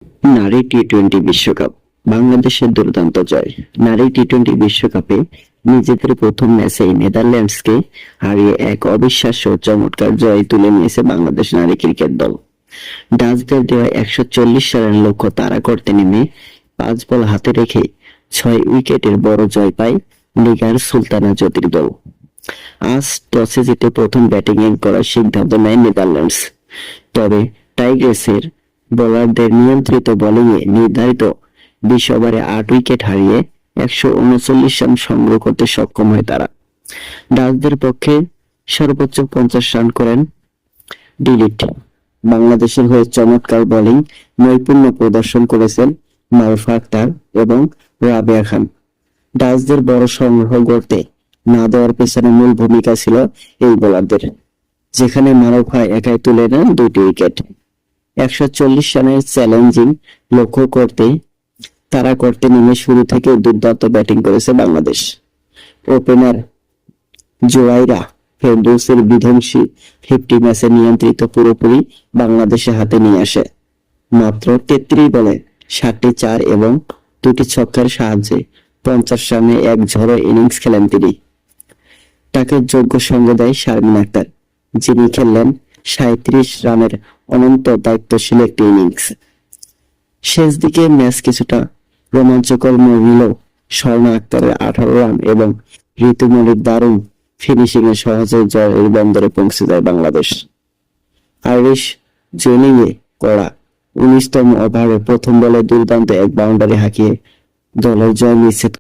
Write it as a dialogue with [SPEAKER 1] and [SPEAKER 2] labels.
[SPEAKER 1] নারী টি-টোয়েন্টি বিশ্বকাপ, বাংলাদেশের দুর্দান্ত জয়। নারী টি-টোয়েন্টি বিশ্বকাপে নিজেদের প্রথম ম্যাচেই নেদারল্যান্ডসকে হারিয়ে এক অবিশ্বাস্য চমৎকার জয় তুলে নিয়েছে বাংলাদেশ নারী ক্রিকেট দল। ডাচদের দেওয়া 140 রানের লক্ষ্য তাড়া করতে নেমে 5 বল হাতে রেখে 6 উইকেটের বড় জয় পায় লিগার সুলতানা জ্যোতির দল। আজ টসে জিতে প্রথম ব্যাটিং করার সিদ্ধান্ত নেয় নেদারল্যান্ডস। তবে টাইগ্রেসের বোলারদের নিয়ন্ত্রিত বোলিংয়ে নির্ধারিত 20 ওভারে 8 উইকেট হারিয়ে 139 রান সংগ্রহ করতে সক্ষম হয় তারা। ডাচদের পক্ষে সর্বোচ্চ 50 রান করেন ডিলিট। বাংলাদেশের হয়ে চমৎকার বোলিং নৈপুণ্য প্রদর্শন করেছেন মারুফা আক্তার এবং রাবেয়া খান। ডাচদের বড় সংগ্রহ করতে না দেওয়ার পেছনে মূল ভূমিকা ছিল এই বোলারদের, যেখানে মারুফা একাই তুলে নেন 2টি উইকেট। 140 রানের চ্যালেঞ্জিং লক্ষ্য করতে নেমে শুরু থেকে দুর্দান্ত ব্যাটিং করেছে বাংলাদেশ। ওপেনার জোয়াইরা ফেরদৌসের বিধ্বংসী 50 ম্যাচে নিয়ন্ত্রিত পুরোপুরি বাংলাদেশের হাতে নিয়ে আসে। মাত্র 33 বলে 7টি 4 এবং 2টি ছক্কার সাহায্যে 50 রানে এক ঝড়ো ইনিংস খেলেন তিনি। তাকে যোগ্য সঙ্গ দেয় শারমিন আক্তার, যিনি খেললেন 37 রানের অনন্ত দায়িত্বশীল একটি ইনিংস। শেষ দিকে ম্যাচ কিছুটা রোমাঞ্চকর মোড় নিল স্বর্ণা আক্তারের 18 রান এবং ঋতু মল্লিকের দারুণ ফিনিশিং এ সহজে জয়ের বন্দরে পৌঁছে যায় বাংলাদেশ। আইরিশ জুনিংয়ে করা 19তম ওভারে প্রথম বলে দুর্দান্ত এক বাউন্ডারি হাঁকিয়ে দলের জয় নিশ্চিত